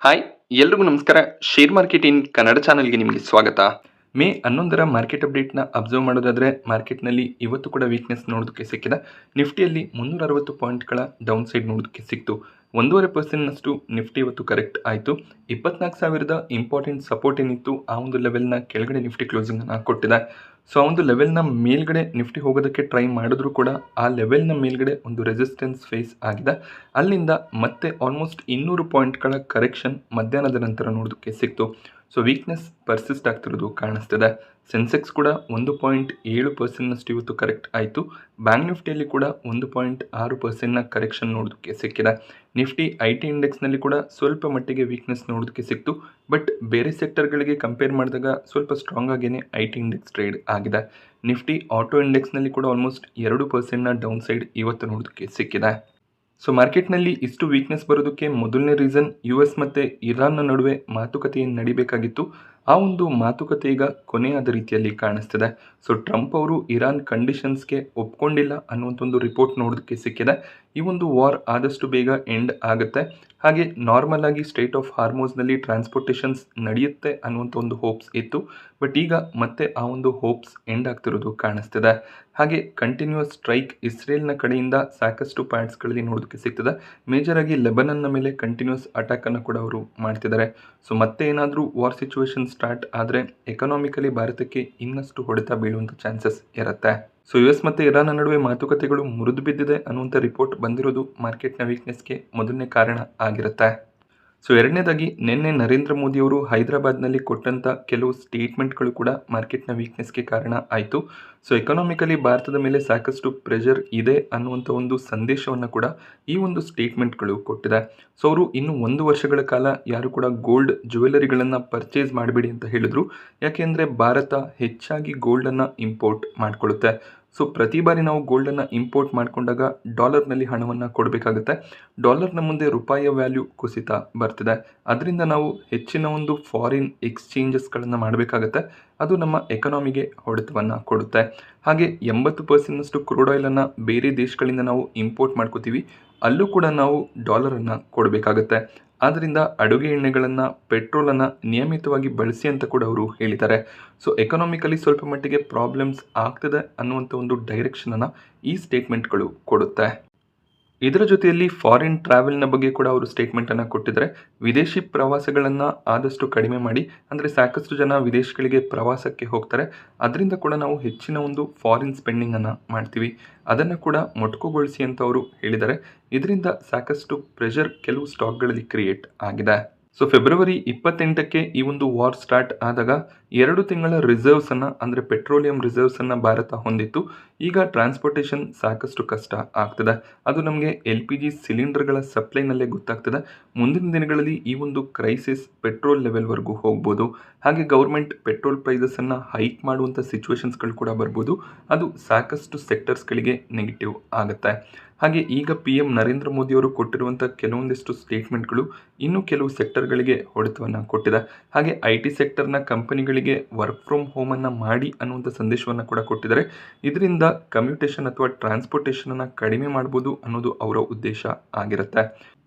Hi ಎಲ್ರಿಗೂ ನಮಸ್ಕಾರ. Share market in Kannada ಚಾನಲ್ಗೆ ನಿಮಗೆ ಸ್ವಾಗತ. ಮೇ 11ರ ಮಾರ್ಕೆಟ್ ಅಪ್ಡೇಟ್ನ ಅಬ್ಸರ್ವ್ ಮಾಡೋದಾದರೆ ಮಾರ್ಕೆಟ್ನಲ್ಲಿ ಇವತ್ತು ಕೂಡ ವೀಕ್ನೆಸ್ ನೋಡೋದಕ್ಕೆ ಸಿಕ್ಕಿದೆ. ನಿಫ್ಟಿಯಲ್ಲಿ 360 ಪಾಯಿಂಟ್ಗಳ ಡೌನ್ ಸೈಡ್ ನೋಡೋದಕ್ಕೆ ಸಿಕ್ತು. 1.5% ನಿಫ್ಟಿ ಇವತ್ತು ಕರೆಕ್ಟ್ ಆಯಿತು. 24,000 ಇಂಪಾರ್ಟೆಂಟ್ ಸಪೋರ್ಟ್ ಏನಿತ್ತು ಆ ಒಂದು ಲೆವೆಲ್ನ ಕೆಳಗಡೆ ನಿಫ್ಟಿ ಕ್ಲೋಸಿಂಗನ್ನು ಕೊಟ್ಟಿದೆ. ಸೊ ಆ ಒಂದು ಲೆವೆಲ್ನ ಮೇಲ್ಗಡೆ ನಿಫ್ಟಿ ಹೋಗೋದಕ್ಕೆ ಟ್ರೈ ಮಾಡಿದ್ರು ಕೂಡ ಆ ಲೆವೆಲ್ನ ಮೇಲ್ಗಡೆ ಒಂದು ರೆಸಿಸ್ಟೆನ್ಸ್ ಫೇಸ್ ಆಗಿದೆ. ಅಲ್ಲಿಂದ ಮತ್ತೆ ಆಲ್ಮೋಸ್ಟ್ 200 ಪಾಯಿಂಟ್ಗಳ ಕರೆಕ್ಷನ್ ಮಧ್ಯಾಹ್ನದ ನಂತರ ನೋಡೋದಕ್ಕೆ ಸಿಕ್ತು. ಸೊ ವೀಕ್ನೆಸ್ ಪರ್ಸಿಸ್ಟ್ ಆಗ್ತಿರೋದು ಕಾಣಿಸ್ತಿದೆ. ಸೆನ್ಸೆಕ್ಸ್ ಕೂಡ 1.7% ಇವತ್ತು ಕರೆಕ್ಟ್ ಆಯಿತು. ಬ್ಯಾಂಕ್ ನಿಫ್ಟಿಯಲ್ಲಿ ಕೂಡ 1.6% ಕರೆಕ್ಷನ್ ನೋಡೋದಕ್ಕೆ ಸಿಕ್ಕಿದೆ. ನಿಫ್ಟಿ IT ಇಂಡೆಕ್ಸ್ನಲ್ಲಿ ಕೂಡ ಸ್ವಲ್ಪ ಮಟ್ಟಿಗೆ ವೀಕ್ನೆಸ್ ನೋಡೋದಕ್ಕೆ ಸಿಕ್ತು. ಬಟ್ ಬೇರೆ ಸೆಕ್ಟರ್ಗಳಿಗೆ ಕಂಪೇರ್ ಮಾಡಿದಾಗ ಸ್ವಲ್ಪ ಸ್ಟ್ರಾಂಗ್ ಆಗೇನೆ IT ಇಂಡೆಕ್ಸ್ ಟ್ರೇಡ್ ಆಗಿದೆ. ನಿಫ್ಟಿ ಆಟೋ ಇಂಡೆಕ್ಸ್ನಲ್ಲಿ ಕೂಡ ಆಲ್ಮೋಸ್ಟ್ 2% ಡೌನ್ ಸೈಡ್ ಇವತ್ತು ನೋಡೋದಕ್ಕೆ ಸಿಕ್ಕಿದೆ. ಸೊ ಮಾರ್ಕೆಟ್ನಲ್ಲಿ ಇಷ್ಟು ವೀಕ್ನೆಸ್ ಬರೋದಕ್ಕೆ ಮೊದಲನೇ ರೀಸನ್ US ಮತ್ತು ಇರಾನ್ನ ನಡುವೆ ಮಾತುಕತೆ ನಡಿಬೇಕಾಗಿತ್ತು. ಆ ಒಂದು ಮಾತುಕತೆ ಈಗ ಕೊನೆಯಾದ ರೀತಿಯಲ್ಲಿ ಕಾಣಿಸ್ತಿದೆ. ಸೊ ಟ್ರಂಪ್ ಅವರು ಇರಾನ್ ಕಂಡೀಷನ್ಸ್ಗೆ ಒಪ್ಕೊಂಡಿಲ್ಲ ಅನ್ನುವಂಥ ಒಂದು ರಿಪೋರ್ಟ್ ನೋಡೋದಕ್ಕೆ ಸಿಕ್ಕಿದೆ. ಈ ಒಂದು ವಾರ್ ಆದಷ್ಟು ಬೇಗ ಎಂಡ್ ಆಗುತ್ತೆ. ಹಾಗೆ ನಾರ್ಮಲ್ ಆಗಿ ಸ್ಟ್ರೇಟ್ ಆಫ್ ಹಾರ್ಮೋಸ್ನಲ್ಲಿ ಟ್ರಾನ್ಸ್ಪೋರ್ಟೇಷನ್ಸ್ ನಡೆಯುತ್ತೆ ಅನ್ನುವಂಥ ಒಂದು ಹೋಪ್ಸ್ ಇತ್ತು. ಬಟ್ ಈಗ ಮತ್ತೆ ಆ ಒಂದು ಹೋಪ್ಸ್ ಎಂಡ್ ಆಗ್ತಿರೋದು ಕಾಣಿಸ್ತಿದೆ. ಹಾಗೆ ಕಂಟಿನ್ಯೂಸ್ ಸ್ಟ್ರೈಕ್ ಇಸ್ರೇಲ್ನ ಕಡೆಯಿಂದ ಸಾಕಷ್ಟು ಪಾಯಿಂಟ್ಸ್ಗಳಲ್ಲಿ ನೋಡೋದಕ್ಕೆ ಸಿಗ್ತದೆ. ಮೇಜರ್ ಆಗಿ ಲೆಬನನ್ನ ಮೇಲೆ ಕಂಟಿನ್ಯೂಸ್ ಅಟ್ಯಾಕನ್ನು ಕೂಡ ಅವರು ಮಾಡ್ತಿದ್ದಾರೆ. ಸೊ ಮತ್ತೆ ಏನಾದರೂ ವಾರ್ ಸಿಚುವೇಶನ್ ಸ್ಟಾರ್ಟ್ ಆದರೆ ಎಕನಾಮಿಕಲಿ ಭಾರತಕ್ಕೆ ಇನ್ನಷ್ಟು ಹೊಡೆತ ಬೀಳುವಂಥ ಚಾನ್ಸಸ್ ಇರುತ್ತೆ. ಸೊ US ಮತ್ತು ಇರಾನ್ ನಡುವೆ ಮಾತುಕತೆಗಳು ಮುರಿದು ಬಿದ್ದಿದೆ ಅನ್ನುವಂಥ ರಿಪೋರ್ಟ್ ಬಂದಿರೋದು ಮಾರ್ಕೆಟ್ನ ವೀಕ್ನೆಸ್ಗೆ ಮೊದಲನೇ ಕಾರಣ ಆಗಿರುತ್ತೆ. ಸೊ ಎರಡನೇದಾಗಿ ನಿನ್ನೆ ನರೇಂದ್ರ ಮೋದಿ ಅವರು ಹೈದರಾಬಾದ್ನಲ್ಲಿ ಕೊಟ್ಟಂಥ ಕೆಲವು ಸ್ಟೇಟ್ಮೆಂಟ್ಗಳು ಕೂಡ ಮಾರ್ಕೆಟ್ನ ವೀಕ್ನೆಸ್ಗೆ ಕಾರಣ ಆಯಿತು. ಸೊ ಎಕನಾಮಿಕಲಿ ಭಾರತದ ಮೇಲೆ ಸಾಕಷ್ಟು ಪ್ರೆಷರ್ ಇದೆ ಅನ್ನುವಂಥ ಒಂದು ಸಂದೇಶವನ್ನು ಕೂಡ ಈ ಒಂದು ಸ್ಟೇಟ್ಮೆಂಟ್ಗಳು ಕೊಟ್ಟಿದೆ. ಸೊ ಅವರು ಇನ್ನು 1 ವರ್ಷಗಳ ಕಾಲ ಯಾರು ಕೂಡ ಗೋಲ್ಡ್ ಜ್ಯುವೆಲರಿಗಳನ್ನು ಪರ್ಚೇಸ್ ಮಾಡಬೇಡಿ ಅಂತ ಹೇಳಿದ್ರು. ಯಾಕೆಂದರೆ ಭಾರತ ಹೆಚ್ಚಾಗಿ ಗೋಲ್ಡನ್ನು ಇಂಪೋರ್ಟ್ ಮಾಡಿಕೊಳ್ಳುತ್ತೆ. ಸೊ ಪ್ರತಿ ಬಾರಿ ನಾವು ಗೋಲ್ಡನ್ನು ಇಂಪೋರ್ಟ್ ಮಾಡಿಕೊಂಡಾಗ ಡಾಲರ್ನಲ್ಲಿ ಹಣವನ್ನು ಕೊಡಬೇಕಾಗುತ್ತೆ. ಡಾಲರ್ನ ಮುಂದೆ ರೂಪಾಯಿಯ ವ್ಯಾಲ್ಯೂ ಕುಸಿತ ಬರ್ತಿದೆ. ಅದರಿಂದ ನಾವು ಹೆಚ್ಚಿನ ಒಂದು ಫಾರಿನ್ ಎಕ್ಸ್ಚೇಂಜಸ್ಗಳನ್ನು ಮಾಡಬೇಕಾಗತ್ತೆ. ಅದು ನಮ್ಮ ಎಕನಾಮಿಗೆ ಹೊಡೆತವನ್ನು ಕೊಡುತ್ತೆ. ಹಾಗೆ 80% ಕ್ರೂಡ್ ಆಯಿಲನ್ನು ಬೇರೆ ದೇಶಗಳಿಂದ ನಾವು ಇಂಪೋರ್ಟ್ ಮಾಡ್ಕೋತೀವಿ. ಅಲ್ಲೂ ಕೂಡ ನಾವು ಡಾಲರನ್ನು ಕೊಡಬೇಕಾಗತ್ತೆ. ಆದ್ದರಿಂದ ಅಡುಗೆ ಎಣ್ಣೆಗಳನ್ನು ಪೆಟ್ರೋಲನ್ನು ನಿಯಮಿತವಾಗಿ ಬಳಸಿ ಅಂತ ಕೂಡ ಅವರು ಹೇಳಿದ್ದಾರೆ. ಸೊ ಎಕನಾಮಿಕಲಿ ಸ್ವಲ್ಪ ಮಟ್ಟಿಗೆ ಪ್ರಾಬ್ಲಮ್ಸ್ ಆಗ್ತದೆ ಅನ್ನುವಂಥ ಒಂದು ಡೈರೆಕ್ಷನನ್ನು ಈ ಸ್ಟೇಟ್ಮೆಂಟ್ಗಳು ಕೊಡುತ್ತೆ. ಇದರ ಜೊತೆಯಲ್ಲಿ ಫಾರಿನ್ ಟ್ರಾವೆಲ್ನ ಬಗ್ಗೆ ಕೂಡ ಅವರು ಸ್ಟೇಟ್ಮೆಂಟನ್ನು ಕೊಟ್ಟಿದ್ದಾರೆ. ವಿದೇಶಿ ಪ್ರವಾಸಗಳನ್ನು ಆದಷ್ಟು ಕಡಿಮೆ ಮಾಡಿ, ಅಂದರೆ ಸಾಕಷ್ಟು ಜನ ವಿದೇಶಗಳಿಗೆ ಪ್ರವಾಸಕ್ಕೆ ಹೋಗ್ತಾರೆ. ಅದರಿಂದ ಕೂಡ ನಾವು ಹೆಚ್ಚಿನ ಒಂದು ಫಾರಿನ್ ಸ್ಪೆಂಡಿಂಗನ್ನು ಮಾಡ್ತೀವಿ. ಅದನ್ನು ಕೂಡ ಮೊಟಕುಗೊಳಿಸಿ ಅಂತ ಅವರು ಹೇಳಿದ್ದಾರೆ. ಇದರಿಂದ ಸಾಕಷ್ಟು ಪ್ರೆಷರ್ ಕೆಲವು ಸ್ಟಾಕ್ಗಳಲ್ಲಿ ಕ್ರಿಯೇಟ್ ಆಗಿದೆ. ಸೊ ಫೆಬ್ರವರಿ 28ಕ್ಕೆ ಈ ಒಂದು ವಾರ್ ಸ್ಟಾರ್ಟ್ ಆದಾಗ 2 ತಿಂಗಳ ರಿಸರ್ವ್ಸನ್ನು, ಅಂದರೆ ಪೆಟ್ರೋಲಿಯಂ ರಿಸರ್ವ್ಸನ್ನು ಭಾರತ ಹೊಂದಿತ್ತು. ಈಗ ಟ್ರಾನ್ಸ್ಪೋರ್ಟೇಷನ್ ಸಾಕಷ್ಟು ಕಷ್ಟ ಆಗ್ತದೆ. ಅದು ನಮಗೆ LPG ಸಿಲಿಂಡರ್ಗಳ ಸಪ್ಲೈನಲ್ಲೇ ಗೊತ್ತಾಗ್ತದೆ. ಮುಂದಿನ ದಿನಗಳಲ್ಲಿ ಈ ಒಂದು ಕ್ರೈಸಿಸ್ ಪೆಟ್ರೋಲ್ ಲೆವೆಲ್ವರೆಗೂ ಹೋಗ್ಬೋದು. ಹಾಗೆ ಗೌರ್ಮೆಂಟ್ ಪೆಟ್ರೋಲ್ ಪ್ರೈಸಸನ್ನು ಹೈಕ್ ಮಾಡುವಂಥ ಸಿಚುವೇಶನ್ಸ್ಗಳು ಕೂಡ ಬರ್ಬೋದು. ಅದು ಸಾಕಷ್ಟು ಸೆಕ್ಟರ್ಸ್ಗಳಿಗೆ ನೆಗೆಟಿವ್ ಆಗುತ್ತೆ. ಹಾಗೆ ಈಗ PM ನರೇಂದ್ರ ಮೋದಿ ಅವರು ಕೊಟ್ಟಿರುವಂಥ ಕೆಲವೊಂದಿಷ್ಟು ಸ್ಟೇಟ್ಮೆಂಟ್ಗಳು ಇನ್ನೂ ಕೆಲವು ಸೆಕ್ಟರ್ಗಳಿಗೆ ಹೊಡೆತವನ್ನು ಕೊಟ್ಟಿದೆ. ಹಾಗೆ IT ಸೆಕ್ಟರ್ನ ಕಂಪನಿಗಳಿಗೆ ವರ್ಕ್ ಫ್ರಮ್ ಹೋಮನ್ನು ಮಾಡಿ ಅನ್ನುವಂಥ ಸಂದೇಶವನ್ನು ಕೂಡ ಕೊಟ್ಟಿದ್ದಾರೆ. ಇದರಿಂದ ಕಮ್ಯುಟೇಷನ್ ಅಥವಾ ಟ್ರಾನ್ಸ್ಪೋರ್ಟೇಷನನ್ನು ಕಡಿಮೆ ಮಾಡ್ಬೋದು ಅನ್ನೋದು ಅವರ ಉದ್ದೇಶ ಆಗಿರುತ್ತೆ.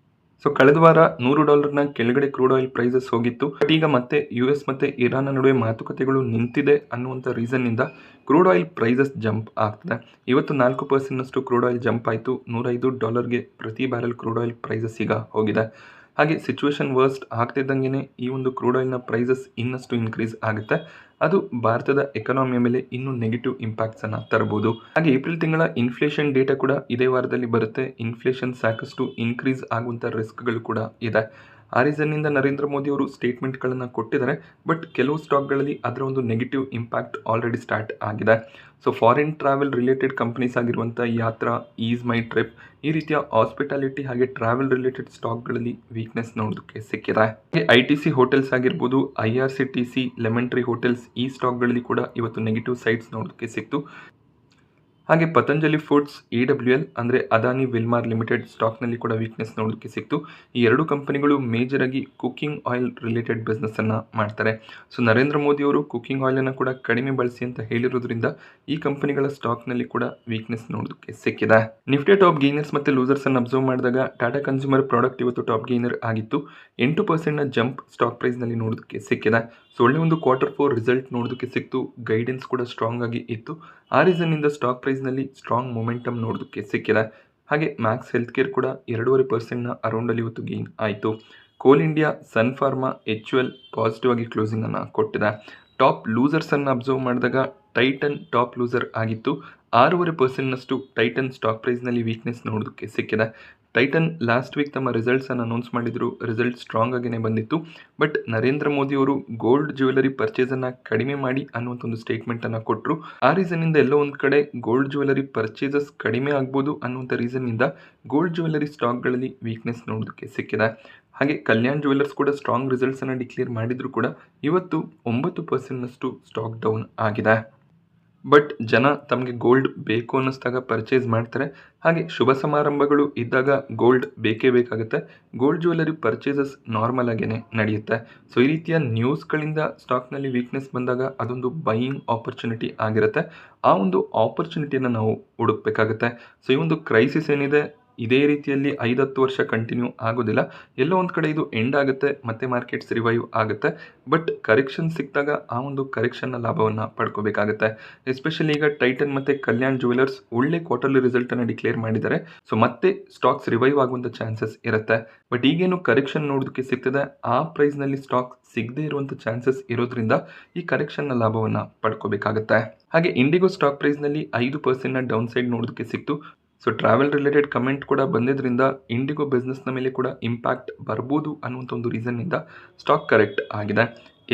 ಸೊ ಕಳೆದ ವಾರ $100ನ ಕೆಳಗಡೆ ಕ್ರೂಡ್ ಆಯಿಲ್ ಪ್ರೈಸಸ್ ಹೋಗಿತ್ತು. ಬಟ್ ಈಗ ಮತ್ತೆ US ಮತ್ತು ಇರಾನ್ ನಡುವೆ ಮಾತುಕತೆಗಳು ನಿಂತಿದೆ ಅನ್ನುವಂಥ ರೀಸನ್ನಿಂದ ಕ್ರೂಡ್ ಆಯಿಲ್ ಪ್ರೈಸಸ್ ಜಂಪ್ ಆಗ್ತದೆ. ಇವತ್ತು 4% ಕ್ರೂಡ್ ಆಯಿಲ್ ಜಂಪ್ ಆಯಿತು. $105ಗೆ ಪ್ರತಿ ಬ್ಯಾರೆಲ್ ಕ್ರೂಡ್ ಆಯಿಲ್ ಪ್ರೈಸಸ್ ಈಗ ಹೋಗಿದೆ. ಹಾಗೆ ಸಿಚುವೇಶನ್ ವರ್ಸ್ಟ್ ಆಗ್ತಿದ್ದಂಗೆ ಈ ಒಂದು ಕ್ರೂಡ್ ಆಯಿಲ್ನ ಪ್ರೈಸಸ್ ಇನ್ನಷ್ಟು ಇನ್ಕ್ರೀಸ್ ಆಗುತ್ತೆ. ಅದು ಭಾರತದ ಎಕನಾಮಿಯ ಮೇಲೆ ಇನ್ನೂ ನೆಗೆಟಿವ್ ಇಂಪ್ಯಾಕ್ಟ್ಸನ್ನು ತರಬಹುದು. ಹಾಗೆ ಏಪ್ರಿಲ್ ತಿಂಗಳ ಇನ್ಫ್ಲೇಷನ್ ಡೇಟಾ ಕೂಡ ಇದೇ ವಾರದಲ್ಲಿ ಬರುತ್ತೆ. ಇನ್ಫ್ಲೇಷನ್ ಸಾಕಷ್ಟು ಇನ್ಕ್ರೀಸ್ ಆಗುವಂಥ ರಿಸ್ಕ್ಗಳು ಕೂಡ ಇದೆ. ಆ ರೀಸನ್ನಿಂದ ನರೇಂದ್ರ ಮೋದಿ ಅವರು ಸ್ಟೇಟ್ಮೆಂಟ್ಗಳನ್ನು ಕೊಟ್ಟಿದ್ದಾರೆ. ಬಟ್ ಕೆಲವು ಸ್ಟಾಕ್ಗಳಲ್ಲಿ ಅದರ ಒಂದು ನೆಗೆಟಿವ್ ಇಂಪ್ಯಾಕ್ಟ್ ಆಲ್ರೆಡಿ ಸ್ಟಾರ್ಟ್ ಆಗಿದೆ. So foreign travel related companies ಆಗಿರುವಂಥ ಯಾತ್ರಾ, ಈಸ್ ಮೈ ಟ್ರಿಪ್, ಈ ರೀತಿಯ ಹಾಸ್ಪಿಟಾಲಿಟಿ ಹಾಗೆ ಟ್ರಾವೆಲ್ ರಿಲೇಟೆಡ್ ಸ್ಟಾಕ್ಗಳಲ್ಲಿ ವೀಕ್ನೆಸ್ ನೋಡೋದಕ್ಕೆ ಸಿಕ್ಕಿದೆ. ಹಾಗೆ ITC ಹೋಟೆಲ್ಸ್ ಆಗಿರ್ಬೋದು, IRCTC, ಲೆಮನ್ ಟ್ರೀ ಹೋಟೆಲ್ಸ್, ಈ ಸ್ಟಾಕ್ಗಳಲ್ಲಿ ಕೂಡ ಇವತ್ತು ನೆಗೆಟಿವ್ ಸೈಡ್ಸ್ ನೋಡೋದಕ್ಕೆ ಸಿಕ್ತು. ಹಾಗೆ ಪತಂಜಲಿ ಫುಡ್ಸ್ EWL ಅಂದರೆ ಅದಾನಿ ವಿಲ್ಮಾರ್ ಲಿಮಿಟೆಡ್ ಸ್ಟಾಕ್ನಲ್ಲಿ ಕೂಡ ವೀಕ್ನೆಸ್ ನೋಡೋದಕ್ಕೆ ಸಿಕ್ತು. ಈ ಎರಡು ಕಂಪನಿಗಳು ಮೇಜರ್ ಆಗಿ ಕುಕಿಂಗ್ ಆಯಿಲ್ ರಿಲೇಟೆಡ್ ಬಿಸ್ನೆಸ್ ಅನ್ನ ಮಾಡ್ತಾರೆ. ಸೊ ನರೇಂದ್ರ ಮೋದಿ ಅವರು ಕುಕಿಂಗ್ ಆಯಿಲ್ ಅನ್ನು ಕೂಡ ಕಡಿಮೆ ಬಳಸಿ ಅಂತ ಹೇಳಿರೋದ್ರಿಂದ ಈ ಕಂಪನಿಗಳ ಸ್ಟಾಕ್ನಲ್ಲಿ ಕೂಡ ವೀಕ್ನೆಸ್ ನೋಡೋದಕ್ಕೆ ಸಿಕ್ಕಿದೆ. ನಿಫ್ಟಿ ಟಾಪ್ ಗೇನರ್ಸ್ ಮತ್ತೆ ಲೂಸರ್ಸ್ ಅನ್ನು ಅಬ್ಸರ್ವ್ ಮಾಡಿದಾಗ ಟಾಟಾ ಕನ್ಸ್ಯೂಮರ್ ಪ್ರಾಡಕ್ಟ್ ಇವತ್ತು ಟಾಪ್ ಗೇನರ್ ಆಗಿತ್ತು. 8% ಜಂಪ್ ಸ್ಟಾಕ್ ಪ್ರೈಸ್ ನಲ್ಲಿ ನೋಡೋದಕ್ಕೆ ಸಿಕ್ಕಿದೆ. ಸೊ ಒಳ್ಳೆ ಒಂದು Q4 ರಿಸಲ್ಟ್ ನೋಡೋದಕ್ಕೆ ಸಿಕ್ತು. ಗೈಡೆನ್ಸ್ ಕೂಡ ಸ್ಟ್ರಾಂಗ್ ಆಗಿ ಇತ್ತು. ಆ ರೀಸನ್ ಇಂದ ಸ್ಟಾಕ್ ಪ್ರೈಸ್ ನಲ್ಲಿ ಸ್ಟ್ರಾಂಗ್ ಮೊಮೆಂಟಮ್ ನೋಡೋದಕ್ಕೆ ಸಿಕ್ಕಿದೆ. ಹಾಗೆ ಮ್ಯಾಕ್ಸ್ ಹೆಲ್ತ್ ಕೇರ್ ಕೂಡ 2.5% ಅರೌಂಡ್ ಅಲ್ಲಿ ಇವತ್ತು ಗೇನ್ ಆಯಿತು. ಕೋಲ್ ಇಂಡಿಯಾ, ಸನ್ ಫಾರ್ಮಾ, HUL ಪಾಸಿಟಿವ್ ಆಗಿ ಕ್ಲೋಸಿಂಗ್ ಅನ್ನ ಕೊಟ್ಟಿದೆ. ಟಾಪ್ ಲೂಸರ್ಸ್ ಅನ್ನು ಅಬ್ಸರ್ವ್ ಮಾಡಿದಾಗ ಟೈಟನ್ ಟಾಪ್ ಲೂಸರ್ ಆಗಿತ್ತು. 6.5% ಟೈಟನ್ ಸ್ಟಾಕ್ ಪ್ರೈಸ್ ನಲ್ಲಿ ವೀಕ್ನೆಸ್ ನೋಡೋದಕ್ಕೆ ಸಿಕ್ಕಿದೆ. ಟೈಟನ್ ಲಾಸ್ಟ್ ವೀಕ್ ತಮ್ಮ ರಿಸಲ್ಟ್ಸ್ ಅನ್ನು ಅನೌನ್ಸ್ ಮಾಡಿದ್ರು. ರಿಸಲ್ಟ್ ಸ್ಟ್ರಾಂಗ್ ಆಗಿನೇ ಬಂದಿತ್ತು. ಬಟ್ ನರೇಂದ್ರ ಮೋದಿ ಅವರು ಗೋಲ್ಡ್ ಜ್ಯುವೆಲರಿ ಪರ್ಚೇಸ್ ಅನ್ನ ಕಡಿಮೆ ಮಾಡಿ ಅನ್ನುವಂಥ ಒಂದು ಸ್ಟೇಟ್ಮೆಂಟ್ ಅನ್ನ ಕೊಟ್ಟರು. ಆ ರೀಸನ್ ಇಂದ ಎಲ್ಲೋ ಒಂದು ಕಡೆ ಗೋಲ್ಡ್ ಜ್ಯುವೆಲರಿ ಪರ್ಚೇಸಸ್ ಕಡಿಮೆ ಆಗ್ಬೋದು ಅನ್ನುವಂಥ ರೀಸನ್ ಇಂದ ಗೋಲ್ಡ್ ಜ್ಯುವೆಲರಿ ಸ್ಟಾಕ್ಗಳಲ್ಲಿ ವೀಕ್ನೆಸ್ ನೋಡೋದಕ್ಕೆ ಸಿಕ್ಕಿದೆ. ಹಾಗೆ ಕಲ್ಯಾಣ್ ಜ್ಯುವೆಲರ್ಸ್ ಕೂಡ ಸ್ಟ್ರಾಂಗ್ ರಿಸಲ್ಟ್ಸ್ ಅನ್ನು ಡಿಕ್ಲೇರ್ ಮಾಡಿದ್ರು ಕೂಡ ಇವತ್ತು 9% ಸ್ಟಾಕ್ ಡೌನ್ ಆಗಿದೆ. ಬಟ್ ಜನ ತಮಗೆ ಗೋಲ್ಡ್ ಬೇಕು ಅನ್ನಿಸ್ದಾಗ ಪರ್ಚೇಸ್ ಮಾಡ್ತಾರೆ. ಹಾಗೆ ಶುಭ ಸಮಾರಂಭಗಳು ಇದ್ದಾಗ ಗೋಲ್ಡ್ ಬೇಕೇ ಬೇಕಾಗುತ್ತೆ. ಗೋಲ್ಡ್ ಜ್ಯುವೆಲರಿ ಪರ್ಚೇಸಸ್ ನಾರ್ಮಲ್ ಆಗೇನೆ ನಡೆಯುತ್ತೆ. ಸೊ ಈ ರೀತಿಯ ನ್ಯೂಸ್ಗಳಿಂದ ಸ್ಟಾಕ್ನಲ್ಲಿ ವೀಕ್ನೆಸ್ ಬಂದಾಗ ಅದೊಂದು ಬೈಯಿಂಗ್ ಆಪರ್ಚುನಿಟಿ ಆಗಿರುತ್ತೆ. ಆ ಒಂದು ಆಪರ್ಚುನಿಟಿಯನ್ನು ನಾವು ಹುಡುಕ್ಬೇಕಾಗುತ್ತೆ. ಸೊ ಈ ಒಂದು ಕ್ರೈಸಿಸ್ ಏನಿದೆ ಇದೇ ರೀತಿಯಲ್ಲಿ 5-10 ವರ್ಷ ಕಂಟಿನ್ಯೂ ಆಗೋದಿಲ್ಲ. ಎಲ್ಲೋ ಒಂದು ಕಡೆ ಇದು ಎಂಡ್ ಆಗುತ್ತೆ, ಮತ್ತೆ ಮಾರ್ಕೆಟ್ಸ್ ರಿವೈವ್ ಆಗುತ್ತೆ. ಬಟ್ ಕರೆಕ್ಷನ್ ಸಿಕ್ಕಿದಾಗ ಆ ಒಂದು ಕರೆಕ್ಷನ್ನ ಲಾಭವನ್ನು ಪಡ್ಕೋಬೇಕಾಗುತ್ತೆ. ಎಸ್ಪೆಷಲಿ ಈಗ ಟೈಟನ್ ಮತ್ತು ಕಲ್ಯಾಣ್ ಜ್ಯುವೆಲರ್ಸ್ ಒಳ್ಳೆ ಕ್ವಾರ್ಟರ್ಲಿ ರಿಸಲ್ಟನ್ನು ಡಿಕ್ಲೇರ್ ಮಾಡಿದ್ದಾರೆ. ಸೊ ಮತ್ತೆ ಸ್ಟಾಕ್ಸ್ ರಿವೈವ್ ಆಗುವಂಥ ಚಾನ್ಸಸ್ ಇರುತ್ತೆ. ಬಟ್ ಈಗೇನು ಕರೆಕ್ಷನ್ ನೋಡೋದಕ್ಕೆ ಸಿಗ್ತದೆ, ಆ ಪ್ರೈಸ್ನಲ್ಲಿ ಸ್ಟಾಕ್ ಸಿಗದೇ ಇರುವಂಥ ಚಾನ್ಸಸ್ ಇರೋದ್ರಿಂದ ಈ ಕರೆಕ್ಷನ್ನ ಲಾಭವನ್ನು ಪಡ್ಕೋಬೇಕಾಗುತ್ತೆ. ಹಾಗೆ ಇಂಡಿಗೋ ಸ್ಟಾಕ್ ಪ್ರೈಸ್ನಲ್ಲಿ 5% ಡೌನ್ ಸೈಡ್ ನೋಡೋದಕ್ಕೆ ಸಿಕ್ತು. ಸೊ ಟ್ರಾವೆಲ್ ರಿಲೇಟೆಡ್ ಕಮೆಂಟ್ ಕೂಡ ಬಂದಿದ್ದರಿಂದ ಇಂಡಿಗೋ ಬಿಸ್ನೆಸ್ನ ಮೇಲೆ ಕೂಡ ಇಂಪ್ಯಾಕ್ಟ್ ಬರ್ಬೋದು ಅನ್ನುವಂಥ ಒಂದು ರೀಸನ್ನಿಂದ ಸ್ಟಾಕ್ ಕರೆಕ್ಟ್ ಆಗಿದೆ.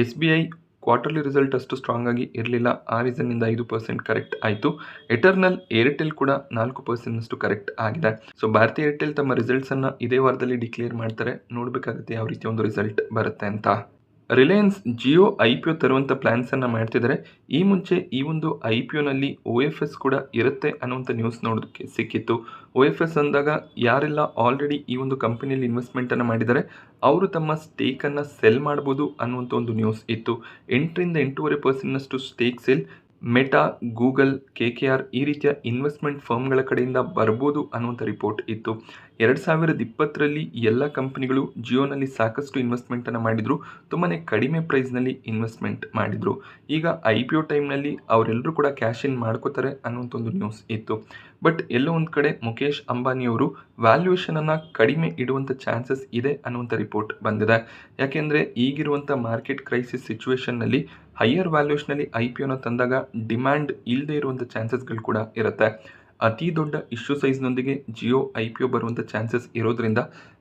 SBI ಕ್ವಾರ್ಟರ್ಲಿ ರಿಸಲ್ಟ್ ಅಷ್ಟು ಸ್ಟ್ರಾಂಗ್ ಆಗಿ ಇರಲಿಲ್ಲ. ಆ ರೀಸನ್ನಿಂದ 5% ಕರೆಕ್ಟ್ ಆಯಿತು. ಎಟರ್ನಲ್ ಏರ್ಟೆಲ್ ಕೂಡ 4% ಕರೆಕ್ಟ್ ಆಗಿದೆ. ಸೊ ಭಾರತಿ ಏರ್ಟೆಲ್ ತಮ್ಮ ರಿಸಲ್ಟ್ಸನ್ನು ಇದೇ ವಾರದಲ್ಲಿ ಡಿಕ್ಲೇರ್ ಮಾಡ್ತಾರೆ. ನೋಡಬೇಕಾಗುತ್ತೆ ಯಾವ ರೀತಿ ಒಂದು ರಿಸಲ್ಟ್ ಬರುತ್ತೆ ಅಂತ. ರಿಲಯನ್ಸ್ ಜಿಯೋ IPO ತರುವಂಥ ಪ್ಲ್ಯಾನ್ಸನ್ನು ಮಾಡ್ತಿದ್ದಾರೆ. ಈ ಮುಂಚೆ ಈ ಒಂದು IPOನಲ್ಲಿ OFS ಕೂಡ ಇರುತ್ತೆ ಅನ್ನುವಂಥ ನ್ಯೂಸ್ ನೋಡೋದಕ್ಕೆ ಸಿಕ್ಕಿತ್ತು. OFS ಅಂದಾಗ ಯಾರೆಲ್ಲ ಆಲ್ರೆಡಿ ಈ ಒಂದು ಕಂಪನಿಯಲ್ಲಿ ಇನ್ವೆಸ್ಟ್ಮೆಂಟನ್ನು ಮಾಡಿದ್ದಾರೆ ಅವರು ತಮ್ಮ ಸ್ಟೇಕನ್ನು ಸೆಲ್ ಮಾಡ್ಬೋದು ಅನ್ನುವಂಥ ಒಂದು ನ್ಯೂಸ್ ಇತ್ತು. 8-8.5% stake sale meta, Google, KKR ಈ ರೀತಿಯ ಇನ್ವೆಸ್ಟ್ಮೆಂಟ್ ಫರ್ಮ್ಗಳ ಕಡೆಯಿಂದ ಬರ್ಬೋದು ಅನ್ನುವಂಥ ರಿಪೋರ್ಟ್ ಇತ್ತು. 2020ರಲ್ಲಿ ಎಲ್ಲ ಕಂಪನಿಗಳು ಜಿಯೋನಲ್ಲಿ ಸಾಕಷ್ಟು ಇನ್ವೆಸ್ಟ್ಮೆಂಟನ್ನು ಮಾಡಿದರು. ತುಂಬಾ ಕಡಿಮೆ ಪ್ರೈಸ್ನಲ್ಲಿ ಇನ್ವೆಸ್ಟ್ಮೆಂಟ್ ಮಾಡಿದರು. ಈಗ IPO ಟೈಮ್ನಲ್ಲಿ ಅವರೆಲ್ಲರೂ ಕೂಡ ಕ್ಯಾಶ್ ಇನ್ ಮಾಡ್ಕೋತಾರೆ ಅನ್ನುವಂಥ ಒಂದು ನ್ಯೂಸ್ ಇತ್ತು. ಬಟ್ ಎಲ್ಲೋ ಒಂದು ಕಡೆ ಮುಖೇಶ್ ಅಂಬಾನಿಯವರು ವ್ಯಾಲ್ಯೂಯೇಷನನ್ನು ಕಡಿಮೆ ಇಡುವಂಥ ಚಾನ್ಸಸ್ ಇದೆ ಅನ್ನುವಂಥ ರಿಪೋರ್ಟ್ ಬಂದಿದೆ. ಯಾಕೆಂದರೆ ಈಗಿರುವಂಥ ಮಾರ್ಕೆಟ್ ಕ್ರೈಸಿಸ್ ಸಿಚುವೇಷನ್ನಲ್ಲಿ ಹೈಯರ್ ವ್ಯಾಲ್ಯೂಷನಲ್ಲಿ IPOನ ತಂದಾಗ ಡಿಮ್ಯಾಂಡ್ ಇಲ್ಲದೆ ಇರುವಂಥ ಚಾನ್ಸಸ್ಗಳು ಕೂಡ ಇರುತ್ತೆ. ಅತಿ ದೊಡ್ಡ ಇಶ್ಯೂ ಸೈಜ್ನೊಂದಿಗೆ ಜಿಯೋ IPO ಬರುವಂಥ ಚಾನ್ಸಸ್ ಇರೋದ್ರಿಂದ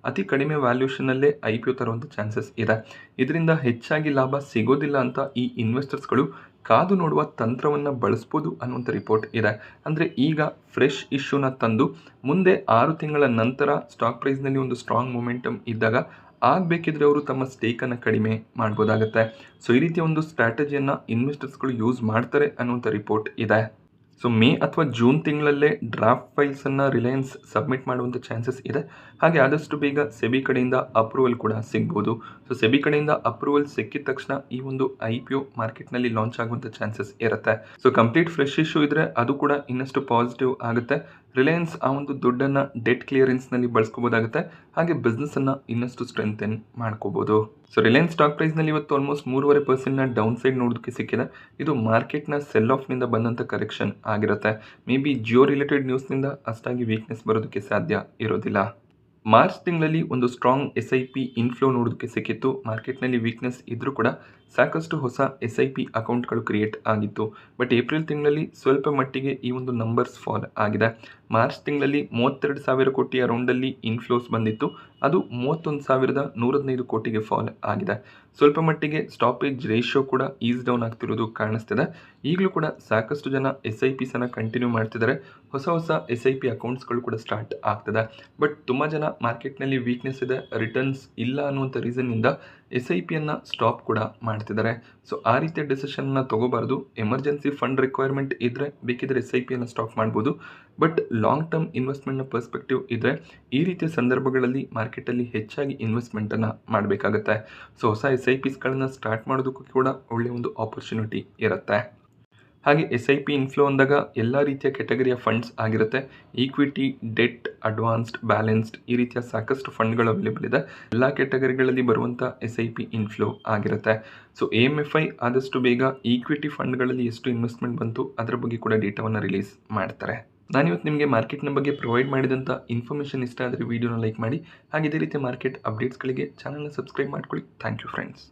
ಅತಿ ಕಡಿಮೆ ವ್ಯಾಲ್ಯೂಷನಲ್ಲೇ IPO ತರುವಂಥ ಚಾನ್ಸಸ್ ಇದೆ. ಇದರಿಂದ ಹೆಚ್ಚಾಗಿ ಲಾಭ ಸಿಗೋದಿಲ್ಲ ಅಂತ ಈ ಇನ್ವೆಸ್ಟರ್ಸ್ಗಳು ಕಾದು ನೋಡುವ ತಂತ್ರವನ್ನು ಬಳಸ್ಬೋದು ಅನ್ನುವಂಥ ರಿಪೋರ್ಟ್ ಇದೆ. ಅಂದರೆ ಈಗ ಫ್ರೆಶ್ ಇಶ್ಯೂನ ತಂದು ಮುಂದೆ 6 ತಿಂಗಳ ನಂತರ ಸ್ಟಾಕ್ ಪ್ರೈಸ್ನಲ್ಲಿ ಒಂದು ಸ್ಟ್ರಾಂಗ್ ಮೊಮೆಂಟಮ್ ಇದ್ದಾಗ ಆಗಬೇಕಿದ್ರೆ ಅವರು ತಮ್ಮ ಸ್ಟೇಕನ್ನು ಕಡಿಮೆ ಮಾಡ್ಬೋದಾಗತ್ತೆ. ಸೊ ಈ ರೀತಿಯ ಒಂದು ಸ್ಟ್ರಾಟಜಿಯನ್ನು ಇನ್ವೆಸ್ಟರ್ಸ್ಗಳು ಯೂಸ್ ಮಾಡ್ತಾರೆ ಅನ್ನುವಂಥ ರಿಪೋರ್ಟ್ ಇದೆ. ಸೊ ಮೇ ಅಥವಾ ಜೂನ್ ತಿಂಗಳಲ್ಲೇ ಡ್ರಾಫ್ಟ್ ಫೈಲ್ಸನ್ನು ರಿಲಯನ್ಸ್ ಸಬ್ಮಿಟ್ ಮಾಡುವಂಥ ಚಾನ್ಸಸ್ ಇದೆ. ಹಾಗೆ ಆದಷ್ಟು ಬೇಗ ಸೆಬಿ ಕಡೆಯಿಂದ ಅಪ್ರೂವಲ್ ಕೂಡ ಸಿಗ್ಬೋದು. ಸೊ ಸೆಬಿ ಕಡೆಯಿಂದ ಅಪ್ರೂವಲ್ ಸಿಕ್ಕಿದ ತಕ್ಷಣ ಈ ಒಂದು IPO ಮಾರ್ಕೆಟ್ನಲ್ಲಿ ಲಾಂಚ್ ಆಗುವಂಥ ಚಾನ್ಸಸ್ ಇರುತ್ತೆ. ಸೊ ಕಂಪ್ಲೀಟ್ ಫ್ರೆಶ್ ಇಶ್ಯೂ ಇದ್ದರೆ ಅದು ಕೂಡ ಇನ್ನಷ್ಟು ಪಾಸಿಟಿವ್ ಆಗುತ್ತೆ. ರಿಲಯನ್ಸ್ ಆ ಒಂದು ದುಡ್ಡನ್ನು ಡೆಟ್ ಕ್ಲಿಯರೆನ್ಸ್ನಲ್ಲಿ ಬಳಸ್ಕೋಬೋದಾಗುತ್ತೆ. ಹಾಗೆ ಬಿಸ್ನೆಸ್ಸನ್ನು ಇನ್ನಷ್ಟು ಸ್ಟ್ರೆಂಥೆನ್ ಮಾಡ್ಕೋಬೋದು. ಸೊ ರಿಲಯನ್ಸ್ ಸ್ಟಾಕ್ ಪ್ರೈಸ್ನಲ್ಲಿ ಇವತ್ತು ಆಲ್ಮೋಸ್ಟ್ 3.5% ಡೌನ್ ಸೈಡ್ ನೋಡೋದಕ್ಕೆ ಸಿಕ್ಕಿದೆ. ಇದು ಮಾರ್ಕೆಟ್ನ ಸೆಲ್ ಆಫ್ನಿಂದ ಬಂದಂಥ ಕರೆಕ್ಷನ್ ಆಗಿರುತ್ತೆ. ಮೇ ಬಿ ಜಿಯೋ ರಿಲೇಟೆಡ್ ನ್ಯೂಸ್ನಿಂದ ಅಷ್ಟಾಗಿ ವೀಕ್ನೆಸ್ ಬರೋದಕ್ಕೆ ಸಾಧ್ಯ ಇರೋದಿಲ್ಲ. ಮಾರ್ಚ್ ತಿಂಗಳಲ್ಲಿ ಒಂದು ಸ್ಟ್ರಾಂಗ್ SIP ಇನ್ಫ್ಲೋ ನೋಡೋದಕ್ಕೆ ಸಿಕ್ಕಿತ್ತು. ಮಾರ್ಕೆಟ್ನಲ್ಲಿ ವೀಕ್ನೆಸ್ ಇದ್ರೂ ಕೂಡ ಸಾಕಷ್ಟು ಹೊಸ SIP ಅಕೌಂಟ್ಗಳು ಕ್ರಿಯೇಟ್ ಆಗಿತ್ತು. ಬಟ್ ಏಪ್ರಿಲ್ ತಿಂಗಳಲ್ಲಿ ಸ್ವಲ್ಪ ಮಟ್ಟಿಗೆ ಈ ಒಂದು ನಂಬರ್ಸ್ ಫಾಲ್ ಆಗಿದೆ. ಮಾರ್ಚ್ ತಿಂಗಳಲ್ಲಿ 32,000 ಕೋಟಿ ಅರೌಂಡಲ್ಲಿ ಇನ್ಫ್ಲೋಸ್ ಬಂದಿತ್ತು. ಅದು 31,115 ಕೋಟಿಗೆ ಫಾಲ್ ಆಗಿದೆ. ಸ್ವಲ್ಪ ಮಟ್ಟಿಗೆ ಸ್ಟಾಪೇಜ್ ರೇಷಿಯೋ ಕೂಡ ಈಸ್ ಡೌನ್ ಆಗ್ತಿರೋದು ಕಾಣಿಸ್ತಿದೆ. ಈಗಲೂ ಕೂಡ ಸಾಕಷ್ಟು ಜನ SIPಸನ್ನು ಕಂಟಿನ್ಯೂ ಮಾಡ್ತಿದ್ದಾರೆ. ಹೊಸ SIP ಅಕೌಂಟ್ಸ್ಗಳು ಕೂಡ ಸ್ಟಾರ್ಟ್ ಆಗ್ತದೆ. ಬಟ್ ತುಂಬ ಜನ ಮಾರ್ಕೆಟ್ನಲ್ಲಿ ವೀಕ್ನೆಸ್ ಇದೆ, ರಿಟರ್ನ್ಸ್ ಇಲ್ಲ ಅನ್ನುವಂಥ ರೀಸನ್ನಿಂದ SIPಯನ್ನು ಸ್ಟಾಪ್ ಕೂಡ ಮಾಡ್ತಿದ್ದಾರೆ. ಸೊ ಆ ರೀತಿಯ ಡಿಸಿಷನ್ನ ತಗೋಬಾರ್ದು. ಎಮರ್ಜೆನ್ಸಿ ಫಂಡ್ ರಿಕ್ವೈರ್ಮೆಂಟ್ ಇದ್ದರೆ ಬೇಕಿದ್ರೆ SIPಯನ್ನು ಸ್ಟಾಪ್ ಮಾಡ್ಬೋದು. ಬಟ್ ಲಾಂಗ್ ಟರ್ಮ್ ಇನ್ವೆಸ್ಟ್ಮೆಂಟ್ನ ಪರ್ಸ್ಪೆಕ್ಟಿವ್ ಇದ್ದರೆ ಈ ರೀತಿಯ ಸಂದರ್ಭಗಳಲ್ಲಿ ಮಾರ್ಕೆಟಲ್ಲಿ ಹೆಚ್ಚಾಗಿ ಇನ್ವೆಸ್ಟ್ಮೆಂಟನ್ನು ಮಾಡಬೇಕಾಗತ್ತೆ. ಸೊ ಹೊಸ SIPಸ್ಗಳನ್ನು ಸ್ಟಾರ್ಟ್ ಮಾಡೋದಕ್ಕೂ ಕೂಡ ಒಳ್ಳೆಯ ಒಂದು ಆಪರ್ಚುನಿಟಿ ಇರುತ್ತೆ. ಹಾಗೆ SIP ಇನ್ಫ್ಲೋ ಅಂದಾಗ ಎಲ್ಲ ರೀತಿಯ ಕೆಟಗರಿಯ ಫಂಡ್ಸ್ ಆಗಿರುತ್ತೆ. ಈಕ್ವಿಟಿ, ಡೆಟ್, ಅಡ್ವಾನ್ಸ್ಡ್, ಬ್ಯಾಲೆನ್ಸ್ಡ್ ಈ ರೀತಿಯ ಸಾಕಷ್ಟು ಫಂಡ್ಗಳು ಅವೈಲೇಬಲ್ ಇದೆ. ಎಲ್ಲ ಕೆಟಗರಿಗಳಲ್ಲಿ ಬರುವಂಥ SIP ಇನ್ಫ್ಲೋ ಆಗಿರುತ್ತೆ. ಸೊ AMFI ಆದಷ್ಟು ಬೇಗ ಈಕ್ವಿಟಿ ಫಂಡ್ಗಳಲ್ಲಿ ಎಷ್ಟು ಇನ್ವೆಸ್ಟ್ಮೆಂಟ್ ಬಂತು ಅದರ ಬಗ್ಗೆ ಕೂಡ ಡೇಟಾವನ್ನು ರಿಲೀಸ್ ಮಾಡ್ತಾರೆ. ನಾನಿವತ್ತು ನಿಮಗೆ ಮಾರ್ಕೆಟ್ನ ಬಗ್ಗೆ ಪ್ರೊವೈಡ್ ಮಾಡಿದಂಥ ಇನ್ಫಾರ್ಮೇಷನ್ ಇಷ್ಟ ಆದರೆ ವಿಡಿಯೋನ ಲೈಕ್ ಮಾಡಿ. ಹಾಗೆ ಇದೇ ರೀತಿಯ ಮಾರ್ಕೆಟ್ ಅಪ್ಡೇಟ್ಸ್ಗಳಿಗೆ ಚಾನಲ್ನ ಸಬ್ಸ್ಕ್ರೈಬ್ ಮಾಡ್ಕೊಳ್ಳಿ. Thank you friends.